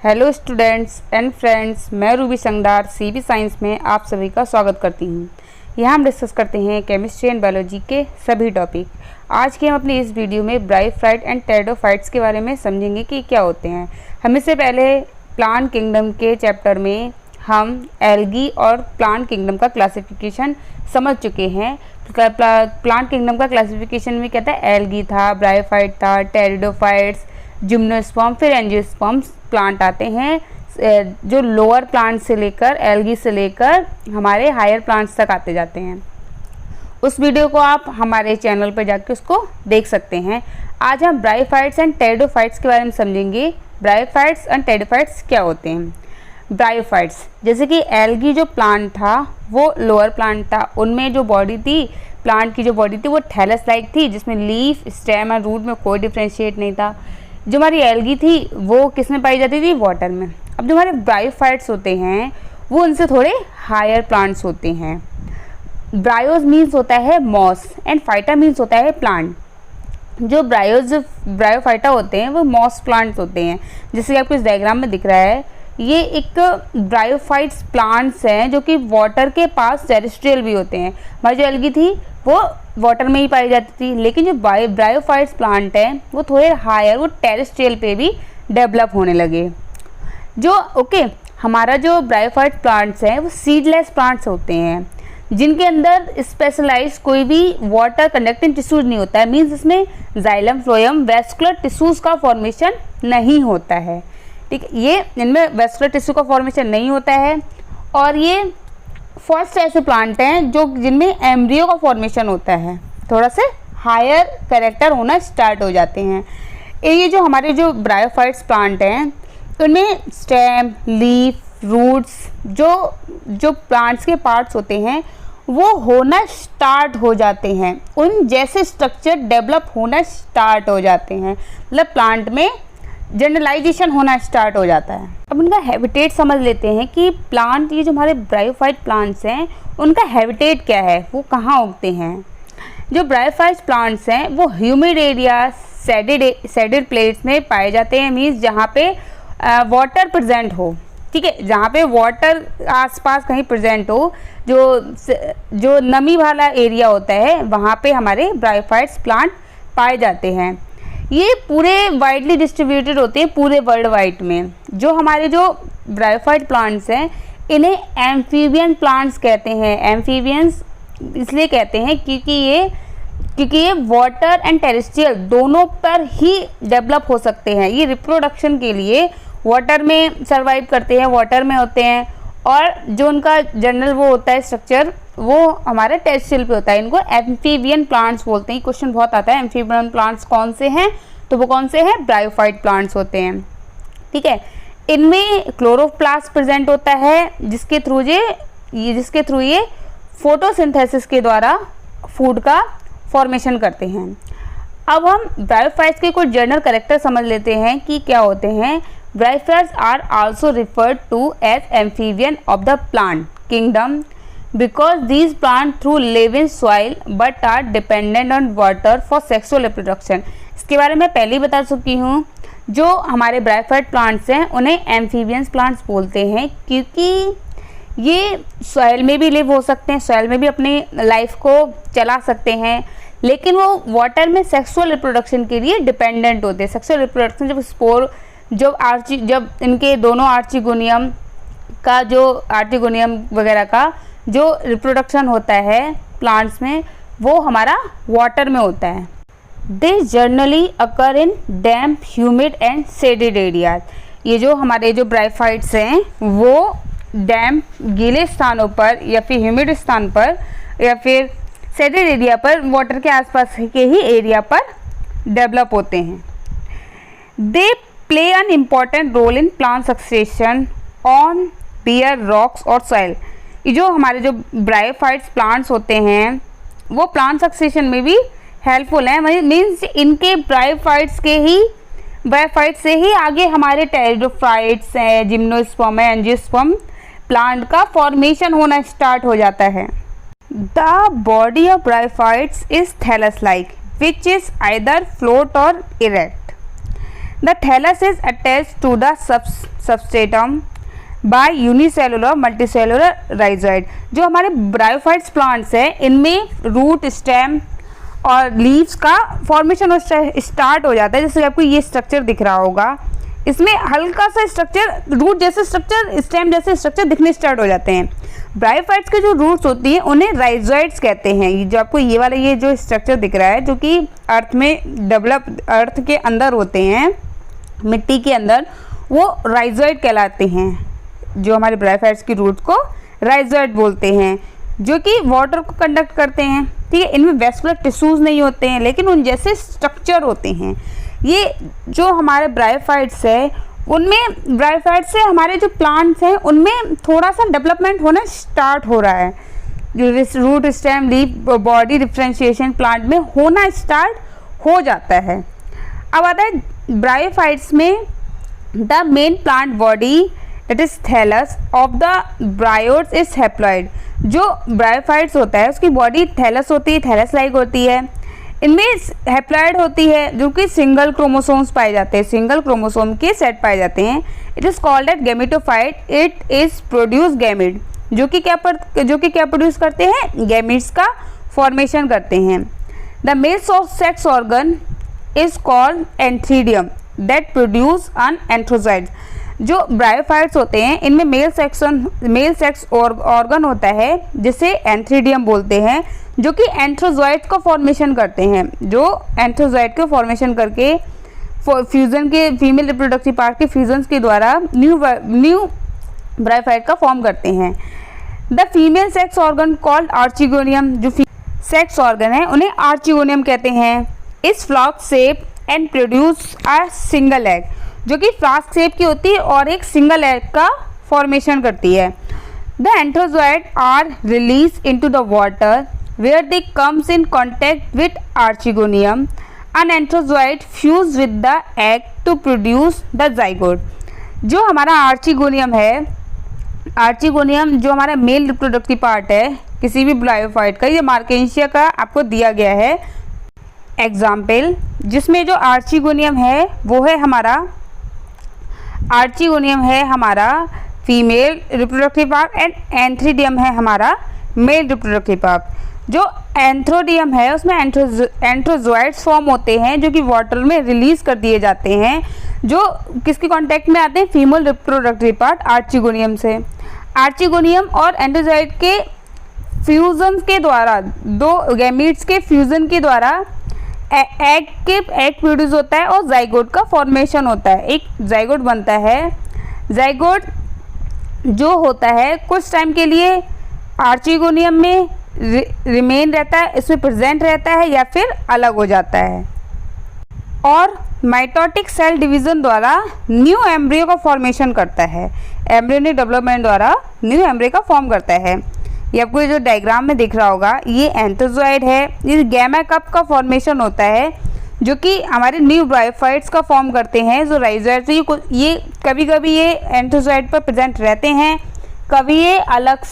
Hello students and friends, मैं Ruby संगदार CB science में आप सभी का स्वागत करती हूँ। यहाँ हम डिस्कस करते हैं केमिस्ट्री एंड बायोलॉजी के सभी टॉपिक। आज के हम अपनी इस वीडियो में ब्रायोफाइट एंड टेरिडोफाइट्स के बारे में समझेंगे कि क्या होते हैं। हम इससे पहले प्लांट किंगडम के चैप्टर में हम एल्गी और प्लांट किंगडम का क्लासिफिकेशन समझ चुके हैं। प्लांट किंगडम का क्लासिफिकेशन में क्या था, एल्गी था, ब्रायोफाइट था, टेरिडोफाइट्स, जिम्नोस्पर्म, फिर एंजियोस्पर्म्स प्लांट आते हैं, जो लोअर प्लांट से लेकर एल्गी से लेकर हमारे हायर प्लांट्स तक आते जाते हैं। उस वीडियो को आप हमारे चैनल पर जाकर उसको देख सकते हैं। आज हम ब्रायोफाइट्स एंड टेरिडोफाइट्स के बारे में समझेंगे। ब्रायोफाइट्स एंड टेरिडोफाइट्स क्या होते हैं। ब्रायोफाइट्स जैसे कि एल्गी जो प्लांट था वो लोअर प्लांट था, उनमें जो बॉडी थी, प्लांट की जो बॉडी थी वो थैलस लाइक थी, जिसमें लीफ, स्टेम और रूट में कोई डिफ्रेंशिएट नहीं था। जो हमारी एल्गी थी वो किस में पाई जाती थी, वाटर में। अब जो हमारे ब्रायोफाइट्स होते हैं वो उनसे थोड़े हायर प्लांट्स होते हैं। ब्रायोज मीन्स होता है मॉस एंड फाइटा मीन्स होता है प्लांट। जो ब्रायोफाइटा होते हैं वो मॉस प्लांट्स होते हैं, जैसे कि आपको इस डायग्राम में दिख रहा है। ये एक ब्रायोफाइट्स प्लांट्स हैं जो कि वाटर के पास टेरेस्ट्रियल भी होते हैं। हमारी जो एल्गी थी वो वाटर में ही पाई जाती थी, लेकिन जो ब्रायोफाइट्स प्लांट है वो थोड़े हायर, वो टेरेस्ट्रियल पे भी डेवलप होने लगे। हमारा जो ब्रायोफाइट प्लांट्स हैं वो सीडलेस प्लांट्स होते हैं, जिनके अंदर स्पेशलाइज कोई भी वाटर कंडक्टिंग टिश्यूज नहीं होता है। मीन्स इसमें जाइलम, फ्लोएम, वेस्कुलर टिश्यूज का फॉर्मेशन नहीं होता है। ठीक है, ये इनमें वेस्कुलर टिश्यू का फॉर्मेशन नहीं होता है। और ये फर्स्ट ऐसे प्लांट हैं जो जिनमें एम्ब्रियो का फॉर्मेशन होता है, थोड़ा से हायर कैरेक्टर होना स्टार्ट हो जाते हैं। ये जो हमारे जो ब्रायोफाइट्स प्लांट हैं उनमें स्टेम, लीफ, रूट्स, जो प्लांट्स के पार्ट्स होते हैं वो होना स्टार्ट हो जाते हैं। उन जैसे स्ट्रक्चर डेवलप होना स्टार्ट हो जाते हैं, मतलब प्लांट में जनरलाइजेशन होना स्टार्ट हो जाता है। अब उनका हैबिटेट समझ लेते हैं कि प्लांट, ये जो हमारे ब्रायोफाइट प्लांट्स हैं उनका हैबिटेट क्या है, वो कहाँ उगते हैं। जो ब्रायोफाइट प्लांट्स हैं वो ह्यूमिड एरिया, सैडेड प्लेट्स में पाए जाते हैं। मीन्स जहाँ पे वाटर प्रेजेंट हो, ठीक है, जहाँ पे वाटर आसपास कहीं प्रेजेंट हो, जो नमी वाला एरिया होता है वहाँ पे हमारे ब्रायोफाइट्स प्लांट पाए जाते हैं। ये पूरे वाइडली डिस्ट्रीब्यूटेड होते हैं पूरे वर्ल्ड वाइड में। जो हमारे जो ब्रायोफाइट प्लांट्स हैं इन्हें एम्फीबियन प्लांट्स कहते हैं। एम्फीबियंस इसलिए कहते हैं क्योंकि ये वाटर एंड टेरेस्ट्रियल दोनों पर ही डेवलप हो सकते हैं। ये रिप्रोडक्शन के लिए वाटर में सर्वाइव करते हैं, वाटर में होते हैं, और जो उनका जनरल वो होता है स्ट्रक्चर वो हमारे टेरेस्ट्रियल पे होता है। इनको एम्फीबियन प्लांट्स बोलते हैं। क्वेश्चन बहुत आता है एम्फीबियन प्लांट्स कौन से हैं, तो वो कौन से हैं, ब्रायोफाइट प्लांट्स होते हैं। ठीक है, इनमें क्लोरोप्लास्ट प्रेजेंट होता है, जिसके थ्रू ये फोटोसिंथेसिस के द्वारा फूड का फॉर्मेशन करते हैं। अब हम ब्रायोफाइट्स के कुछ जनरल कैरेक्टर समझ लेते हैं कि क्या होते हैं। Bryophytes are also referred to as amphibian of the plant kingdom because these plants through live in soil but are dependent on water for sexual reproduction। इसके बारे में पहले ही बता चुकी हूँ। जो हमारे ब्रायोफाइट प्लांट्स हैं उन्हें एम्फीबियंस प्लांट्स बोलते हैं क्योंकि ये सॉइल में भी लिव हो सकते हैं, सॉइल में भी अपनी लाइफ को चला सकते हैं, लेकिन वो वाटर में सेक्सुअल रिप्रोडक्शन के लिए डिपेंडेंट होते हैं। सेक्सुअल रिप्रोडक्शन जब इनके दोनों आर्चिगोनियम वगैरह का जो रिप्रोडक्शन होता है प्लांट्स में वो हमारा वाटर में होता है। They generally occur in damp, humid and shaded areas. ये जो हमारे जो ब्रायोफाइट्स हैं वो डैम्प, गीले स्थानों पर या फिर ह्यूमिड स्थान पर या फिर शेडेड एरिया पर, वाटर के आसपास के ही एरिया पर डेवलप होते हैं। दे play an important role in plant succession on bare rocks और soil। ये जो हमारे जो ब्रायोफाइट्स प्लांट्स होते हैं वो प्लांट सक्सेशन में भी हेल्पफुल हैं। मीन्स इनके ब्रायोफाइट्स से ही आगे हमारे टेरिडोफाइट्स हैं, जिम्नोस्पर्म है, एंजियोस्पर्म प्लांट का फॉर्मेशन होना स्टार्ट हो जाता है। The body of bryophytes is thallus like which is either float और erect. The thallus is attached to the substratum by unicellular multicellular rhizoid. जो हमारे ब्रायोफाइट्स प्लांट्स हैं इनमें रूट, स्टेम और लीव्स का फॉर्मेशन स्टार्ट हो जाता है। जैसे आपको ये स्ट्रक्चर दिख रहा होगा, इसमें हल्का सा स्ट्रक्चर, रूट जैसे स्ट्रक्चर, स्टेम जैसे स्ट्रक्चर दिखने स्टार्ट हो जाते हैं। ब्रायोफाइट्स के जो रूट्स होती हैं उन्हें राइजोइड्स कहते हैं। ये जो आपको ये वाला ये जो स्ट्रक्चर दिख रहा है जो कि अर्थ में डेवलप, अर्थ के अंदर होते हैं, मिट्टी के अंदर, वो राइजोइड कहलाते हैं। जो हमारे ब्रायोफाइट्स की रूट को राइजोइड बोलते हैं, जो कि वाटर को कंडक्ट करते हैं। ठीक है, इनमें वेस्कुलर टिश्यूज नहीं होते हैं लेकिन उन जैसे स्ट्रक्चर होते हैं। ये जो हमारे ब्रायोफाइट्स है उनमें, ब्रायोफाइट्स से हमारे जो प्लांट्स हैं उनमें थोड़ा सा डेवलपमेंट होना स्टार्ट हो रहा है। जो root, stem, leaf, body differentiation plant में होना स्टार्ट हो जाता है। अब आता है ब्रायोफाइट्स में the main plant body that is thallus of the bryophytes is haploid. जो ब्रायोफाइट्स होता है उसकी बॉडी थैलस होती है, थैलस लाइक होती है। इनमें हैप्लॉइड होती है जो कि सिंगल क्रोमोसोम्स पाए जाते हैं, सिंगल क्रोमोसोम के सेट पाए जाते हैं। It is called eight gametophyte, it is produce gamete, जो कि क्या प्रोड्यूस करते हैं, गैमेट्स का फॉर्मेशन करते हैं। The male sex organ is called antheridium that produce an antherozoid. जो ब्रायोफाइट्स होते हैं इनमें मेल सेक्स ऑर्गन होता है जिसे एंथ्रीडियम बोलते हैं, जो कि एंथ्रोजॉइड का फॉर्मेशन करते हैं। जो एंथ्रोजॉइड का फॉर्मेशन करके फ्यूजन के, फीमेल रिप्रोडक्टिव पार्ट के फ्यूजन के द्वारा न्यू ब्रायोफाइट का फॉर्म करते हैं। The female sex organ called archegonium, जो सेक्स ऑर्गन है उन्हें आर्चिगोनियम कहते हैं। इस flask shape and produce a single egg, जो कि फ्लास्क शेप की होती है और एक सिंगल एग का फॉर्मेशन करती है। The antherozoid are release into the water where they comes in contact with archegonium. An anthrozoid fuse with the egg to produce the zygote. जो हमारा आर्चिगोनियम है, आर्चिगोनियम जो हमारा मेल रिप्रोडक्टिव पार्ट है किसी भी ब्रायोफाइट का, ये मार्केंशिया का आपको दिया गया है एग्जाम्पल, जिसमें जो आर्चिगोनियम है वो है हमारा, आर्चिगोनियम है हमारा female reproductive part and antheridium है हमारा मेल रिप्रोडक्टिव पार्ट। जो एंथ्रोडियम है उसमें एंथ्रोजॉइड्स फॉर्म होते हैं जो कि वाटर में रिलीज कर दिए जाते हैं, जो किसके कांटेक्ट में आते हैं, फीमेल रिप्रोडक्टिव पार्ट आर्चिगोनियम से। आर्चिगोनियम और एंथ्रोजॉइड के फ्यूजन के द्वारा, दो गैमीट्स के फ्यूजन के द्वारा एग प्रोड्यूस होता है और जाइगोट का फॉर्मेशन होता है, एक जाइगोट बनता है। जाइगोट जो होता है कुछ टाइम के लिए आर्चिगोनियम में रिमेन रहता है, इसमें प्रेजेंट रहता है या फिर अलग हो जाता है, और माइटोटिक सेल डिवीजन द्वारा न्यू एम्ब्रियो का फॉर्मेशन करता है, एम्ब्रियोनिक डेवलपमेंट द्वारा न्यू एम्ब्रियो का फॉर्म करता है। ये आपको जो डायग्राम में दिख रहा होगा ये एंथ्रोजॉइड है, ये गैमा कप का फॉर्मेशन होता है जो कि हमारे न्यू ब्रायोफाइट्स का फॉर्म करते हैं। जो राइजोइड से ये कभी कभी ये एंथ्रोजॉइड पर प्रेजेंट रहते हैं, कभी ये अलग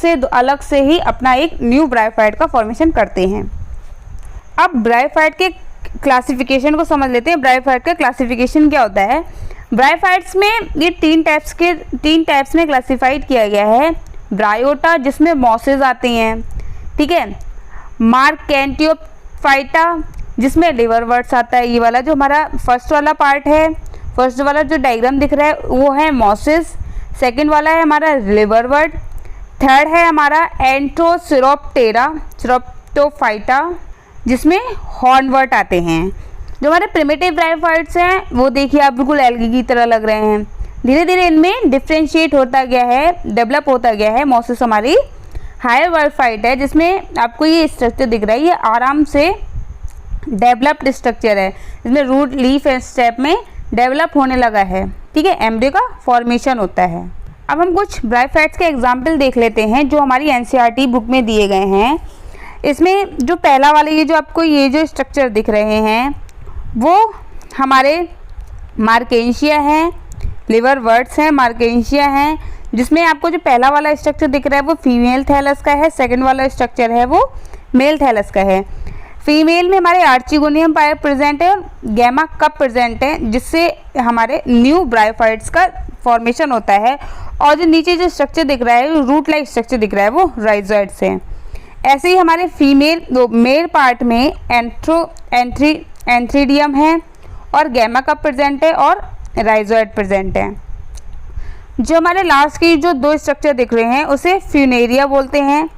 से ही अपना एक न्यू ब्रायोफाइट का फॉर्मेशन करते हैं। अब ब्रायोफाइट के क्लासिफिकेशन को समझ लेते हैं। ब्रायोफाइट का क्लासिफिकेशन क्या होता है। ब्रायोफाइट्स में ये तीन टाइप्स में क्लासिफाइड किया गया है। ब्रायोटा जिसमें मॉसेज आते हैं, ठीक है। मार्केंटियोफाइटा जिसमें लिवरवर्ट्स आता है, ये वाला जो हमारा फर्स्ट वाला पार्ट है, फर्स्ट वाला जो डायग्राम दिख रहा है वो है मॉसेज, सेकेंड वाला है हमारा लिवरवर्ट, थर्ड है हमारा एंथ्रोसिरोप्टेरा जिसमें हॉर्नवर्ट आते हैं। जो हमारे प्रिमिटिव ब्रायोफाइट्स हैं वो देखिए आप बिल्कुल एल्गी की तरह लग रहे हैं। धीरे धीरे इनमें डिफ्रेंशिएट होता गया है, डेवलप होता गया है। मॉसेस हमारी हायर ब्रायोफाइट है जिसमें आपको ये स्ट्रक्चर दिख रहा है, ये आराम से डेवलप्ड स्ट्रक्चर है, इसमें रूट, लीफ एंड स्टेप में डेवलप होने लगा है, ठीक है। एम्ब्रियो का फॉर्मेशन होता है। अब हम कुछ ब्रायोफाइट्स के एग्जाम्पल देख लेते हैं जो हमारी एनसीईआरटी बुक में दिए गए हैं। इसमें जो पहला वाला ये जो आपको ये जो स्ट्रक्चर दिख रहे हैं वो हमारे मार्केंशिया हैं, लिवरवर्ट्स हैं, मार्केंशिया हैं, जिसमें आपको जो पहला वाला स्ट्रक्चर दिख रहा है वो फीमेल थैलस का है, सेकंड वाला स्ट्रक्चर है वो मेल थैलस का है। फीमेल में हमारे आर्चिगोनियम पायर प्रेजेंट है और गैमा कप प्रेजेंट है, जिससे हमारे न्यू ब्रायोफाइट्स का फॉर्मेशन होता है। और जो नीचे जो स्ट्रक्चर दिख रहा है, रूट लाइक स्ट्रक्चर दिख रहा है, वो राइजोइड्स है। ऐसे ही हमारे फीमेल मेल पार्ट में एंथ्रीडियम है और गैमा कप प्रेजेंट है और राइजोइड प्रेजेंट है। जो हमारे लास्ट की जो दो स्ट्रक्चर दिख रहे हैं उसे फ्यूनेरिया बोलते हैं।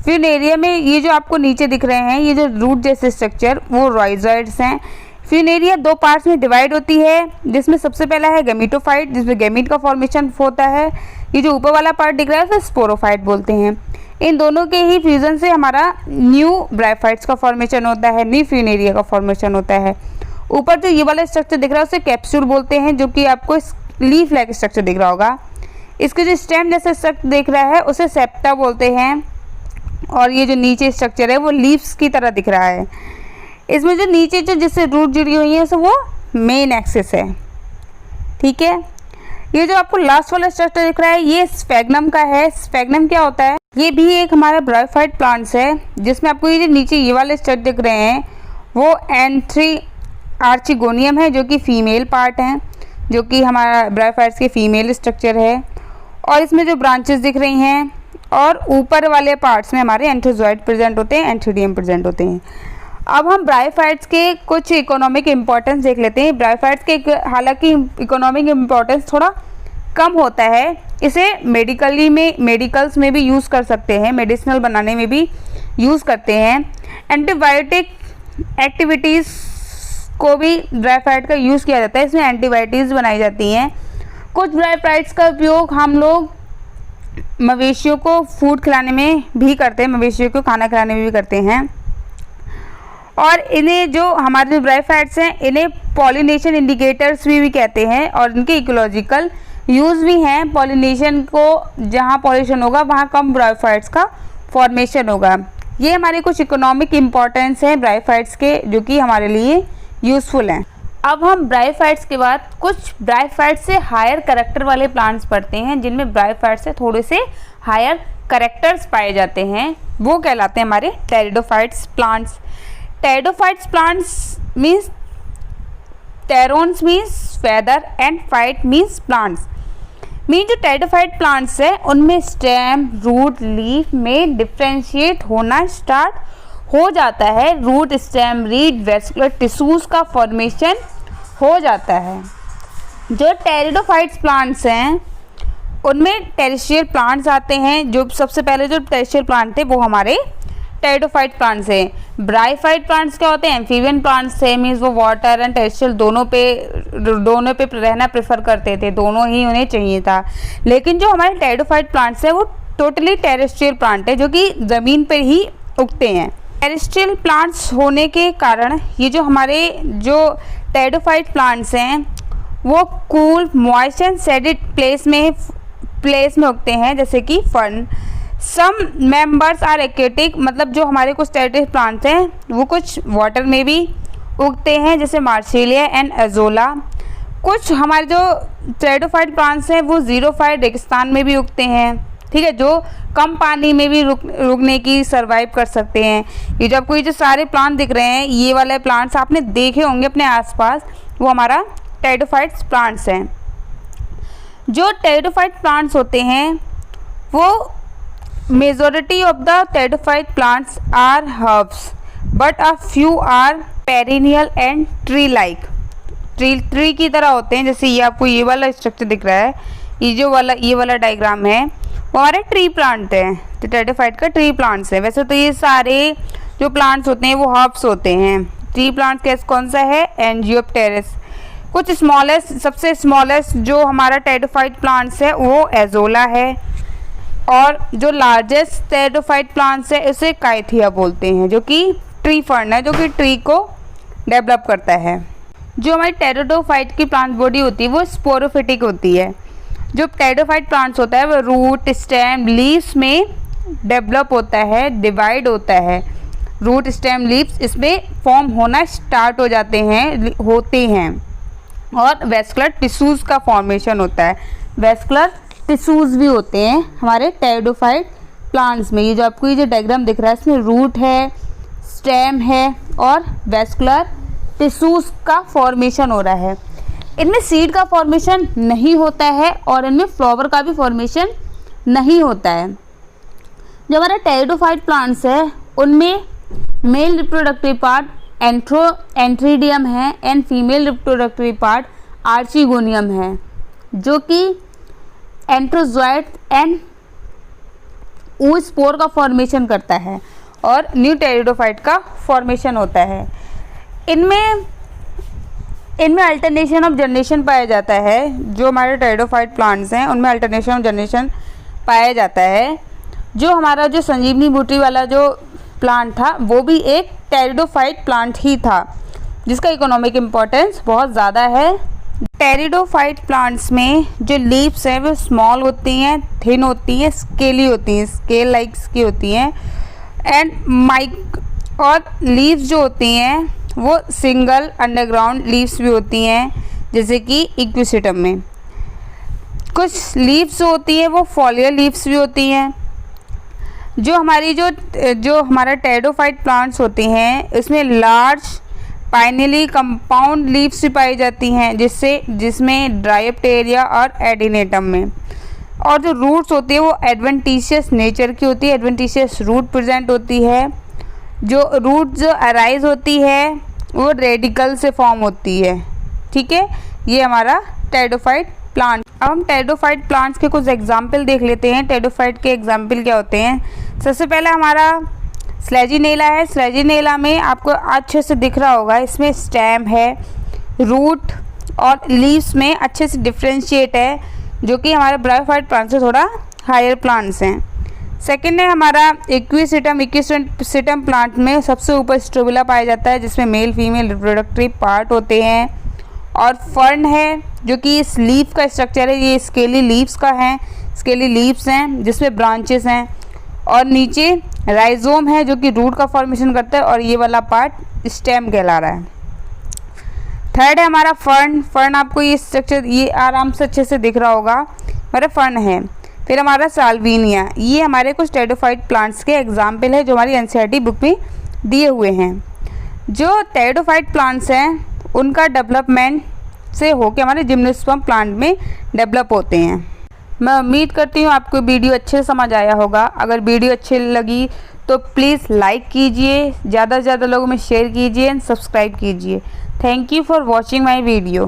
फ्यूनेरिया में ये जो आपको नीचे दिख रहे हैं, ये जो रूट जैसे स्ट्रक्चर, वो राइजोइड्स हैं। फ्यूनेरिया दो पार्ट्स में डिवाइड होती है, जिसमें सबसे पहला है गैमीटोफाइट, जिसमें गैमीट का फॉर्मेशन होता है। ये जो ऊपर वाला पार्ट दिख रहा है उसे स्पोरोफाइट बोलते हैं। इन दोनों के ही फ्यूजन से हमारा न्यू ब्रायोफाइट्स का फॉर्मेशन होता है, न्यू फ्यूनेरिया का फॉर्मेशन होता है। ऊपर जो ये वाला स्ट्रक्चर दिख रहा है उसे कैप्सूल बोलते हैं, जो कि आपको लीफ लाइक स्ट्रक्चर दिख रहा होगा। इसके जो स्टेम जैसे स्ट्रक्चर दिख रहा है उसे सेप्टा बोलते हैं। और ये जो नीचे स्ट्रक्चर है वो लीव्स की तरह दिख रहा है। इसमें जो नीचे जो जिससे रूट जुड़ी हुई है वो मेन एक्सिस है। ठीक है, ये जो आपको लास्ट वाला स्ट्रक्चर दिख रहा है ये स्फैग्नम का है। स्फैग्नम क्या होता है? ये भी एक हमारा ब्रायोफाइट प्लांट्स है, जिसमें आपको ये जो नीचे ये वाले स्ट्रक्चर दिख रहे हैं वो आर्चिगोनियम है, जो कि फीमेल पार्ट हैं, जो कि हमारा ब्रायोफाइट्स के फीमेल स्ट्रक्चर है। और इसमें जो ब्रांचेस दिख रही हैं और ऊपर वाले पार्ट्स में हमारे एंथ्रोजोइड प्रेजेंट होते हैं, एंथ्रीडियम प्रेजेंट होते हैं। अब हम ब्रायोफाइट्स के कुछ इकोनॉमिक इम्पोर्टेंस देख लेते हैं। ब्रायोफाइट्स के हालांकि इकोनॉमिक इम्पोर्टेंस थोड़ा कम होता है, इसे मेडिकल्स में भी यूज़ कर सकते हैं, मेडिसिनल बनाने में भी यूज़ करते हैं। एंटीबायोटिक एक्टिविटीज़ को भी ब्रायोफाइट का यूज़ किया जाता है, इसमें एंटीबायोटिक्स बनाई जाती हैं। कुछ ब्रायोफाइट्स का उपयोग हम लोग मवेशियों को फूड खिलाने में भी करते हैं, मवेशियों को खाना खिलाने में भी करते हैं। और इन्हें जो हमारे जो ब्रायोफाइट्स हैं इन्हें पॉलिनेशन इंडिकेटर्स भी कहते हैं और इनके इकोलॉजिकल यूज़ भी हैं। पॉलिनेशन को जहाँ पॉलिनेशन होगा वहाँ कम ब्रायोफाइट्स का फॉर्मेशन होगा। ये हमारे कुछ इकोनॉमिक इम्पोर्टेंस हैं ब्रायोफाइट्स के, जो कि हमारे लिए यूज़फुल हैं। अब हम ब्रायोफाइट्स के बाद कुछ ब्रायोफाइट्स से हायर करैक्टर वाले प्लांट्स पढ़ते हैं, जिनमें ब्रायोफाइट्स से थोड़े से हायर करैक्टर्स पाए जाते हैं, वो कहलाते हैं हमारे pteridophytes plants. Pteridophytes plants means pterons means feather and phyte means plants. जो टेरिडोफाइट प्लांट्स है उनमें स्टेम, रूट, लीफ में डिफ्रेंशिएट होना स्टार्ट हो जाता है। Root, stem, reed, vascular tissues का फॉर्मेशन हो जाता है। जो टेरिडोफाइट्स प्लांट्स हैं उनमें टेरेस्ट्रियल प्लांट्स आते हैं। जो सबसे पहले जो टेरेस्ट्रियल प्लांट थे वो हमारे टेरिडोफाइट प्लांट्स हैं। ब्रायोफाइट प्लांट्स क्या होते हैं? एम्फीबियन प्लांट्स थे, मीन्स वो वाटर एंड टेरेस्ट्रियल दोनों पे रहना प्रेफर करते थे, दोनों ही उन्हें चाहिए था। लेकिन जो हमारे टेरिडोफाइट प्लांट्स हैं वो टोटली टेरेस्ट्रियल प्लांट है, जो कि ज़मीन पर ही उगते हैं। टेरेस्ट्रियल प्लांट्स होने के कारण ये जो हमारे जो टेरिडोफाइट प्लांट्स हैं वो cool, moist and shaded place में उगते हैं, जैसे कि fern. Some members are aquatic, मतलब जो हमारे कुछ टेरिडोफाइट प्लांट्स हैं वो कुछ वाटर में भी उगते हैं, जैसे मार्शेलिया एंड एजोला। कुछ हमारे जो टेरिडोफाइट प्लांट्स हैं वो ज़ीरोफाइट रेगिस्तान में भी उगते हैं, ठीक है, जो कम पानी में भी रुकने की सर्वाइव कर सकते हैं। ये जो आपको ये जो सारे प्लांट दिख रहे हैं, ये वाले प्लांट्स आपने देखे होंगे अपने आसपास, वो हमारा टेरिडोफाइट्स प्लांट्स हैं। जो टेरिडोफाइट प्लांट्स होते हैं वो majority of the pteridophyte plants are herbs but a few are perennial and tree like. Tree की तरह होते हैं, जैसे ये आपको ये वाला स्ट्रक्चर दिख रहा है, ये वाला डायग्राम है वो हमारे ट्री प्लांट है, तो टेरिडोफाइट का ट्री प्लांट्स है। वैसे तो ये सारे जो प्लांट्स होते हैं वो हर्ब्स होते हैं। ट्री प्लांट कैसे कौन सा है? एंजियोप्टेरिस। कुछ सबसे स्मॉलेस्ट जो हमारा टेरिडोफाइट प्लांट्स है वो एजोला है, और जो लार्जेस्ट टेरिडोफाइट प्लांट्स है उसे काइथिया बोलते हैं, जो कि ट्री फर्न है, जो कि ट्री को डेवलप करता है। जो हमारी टेरिडोफाइट की प्लांट बॉडी होती है वो स्पोरोफिटिक होती है। जो टेरिडोफाइट प्लांट्स होता है वो रूट, स्टेम, लीव्स में डेवलप होता है, डिवाइड होता है। रूट, स्टेम, लीव्स इसमें फॉर्म होना स्टार्ट हो जाते हैं और वेस्कुलर टिश्यूज़ का फॉर्मेशन होता है। वेस्कुलर टिश्यूज़ भी होते हैं हमारे टेरिडोफाइट प्लांट्स में, ये जो आपको ये जो डायग्राम दिख रहा है इसमें रूट है, स्टेम है और वेस्कुलर टिश्यूज का फॉर्मेशन हो रहा है। इनमें सीड का फॉर्मेशन नहीं होता है और इनमें फ्लावर का भी फॉर्मेशन नहीं होता है। जो हमारा टेरिडोफाइट प्लांट्स है उनमें मेल रिप्रोडक्टिव पार्ट एंथ्रीडियम है and female reproductive part archegonium है, जो कि एंट्रोजोइट एंड oospore का फॉर्मेशन करता है और न्यू टेरिडोफाइट का फॉर्मेशन होता है। इनमें अल्टरनेशन ऑफ जनरेशन पाया जाता है। जो हमारे टेरिडोफाइट प्लांट्स हैं उनमें अल्टरनेशन ऑफ जनरेशन पाया जाता है। जो हमारा जो संजीवनी बूटी वाला जो प्लांट था वो भी एक टेरिडोफाइट प्लांट ही था, जिसका इकोनॉमिक इम्पोर्टेंस बहुत ज़्यादा है। टेरिडोफाइट प्लांट्स में जो लीव्स हैं वो स्मॉल होती हैं, थिन होती हैं, स्केली होती हैं, स्केल लाइक्स की होती हैं एंड और लीव्स जो होती हैं वो सिंगल अंडरग्राउंड लीव्स भी होती हैं, जैसे कि इक्विसिटम में। कुछ लीव्स जो होती हैं वो फॉलियर लीव्स भी होती हैं। जो हमारा टेरिडोफाइट प्लांट्स होते हैं इसमें लार्ज पाइनली कंपाउंड लीव्स भी पाई जाती हैं, जिसमें ड्रायोप्टेरिया और एडिनेटम में। और जो रूट्स होती है वो एडवेंटिशियस नेचर की होती है, एडवेंटिशियस रूट प्रेजेंट होती है। जो रूट जो अराइज होती है वो रेडिकल से फॉर्म होती है। ठीक है, ये हमारा टेरिडोफाइट प्लांट। अब हम टेरिडोफाइट प्लांट्स के कुछ एग्जाम्पल देख लेते हैं। टेरिडोफाइट के एग्जाम्पल क्या होते हैं? सबसे पहला हमारा स्लेजिनेला है। स्लेजिनेला में आपको अच्छे से दिख रहा होगा, इसमें स्टेम है, रूट और लीव्स में अच्छे से डिफ्रेंशिएट है, जो कि हमारे ब्रायोफाइट प्लांट से थोड़ा हायर प्लांट्स हैं। सेकेंड है हमारा इक्विसिटम। इक्विसिटम प्लांट में सबसे ऊपर स्ट्रोबिला पाया जाता है, जिसमें मेल फीमेल रिप्रोडक्टिव पार्ट होते हैं। और फर्न है, जो कि इस लीफ का स्ट्रक्चर है, ये स्केली लीव्स का है, स्केली लीव्स हैं जिसमें ब्रांचेस हैं। और नीचे राइजोम है जो कि रूट का फॉर्मेशन करता है और ये वाला पार्ट स्टेम कहला रहा है। थर्ड है हमारा फर्न। फर्न आपको ये स्ट्रक्चर ये आराम से अच्छे से दिख रहा होगा, हमारा फर्न है। फिर हमारा साल्विनिया। ये हमारे कुछ टेरिडोफाइट प्लांट्स के एग्जाम्पल है जो हमारी एनसीईआरटी बुक में दिए हुए हैं। जो टेरिडोफाइट प्लांट्स हैं उनका डेवलपमेंट से होकर हमारे जिम्नोस्पर्म प्लांट में डेवलप होते हैं। मैं उम्मीद करती हूँ आपको वीडियो अच्छे से समझ आया होगा। अगर वीडियो अच्छी लगी तो प्लीज़ लाइक कीजिए, ज़्यादा से ज़्यादा लोगों में शेयर कीजिए एंड सब्सक्राइब कीजिए। Thank you for watching my video.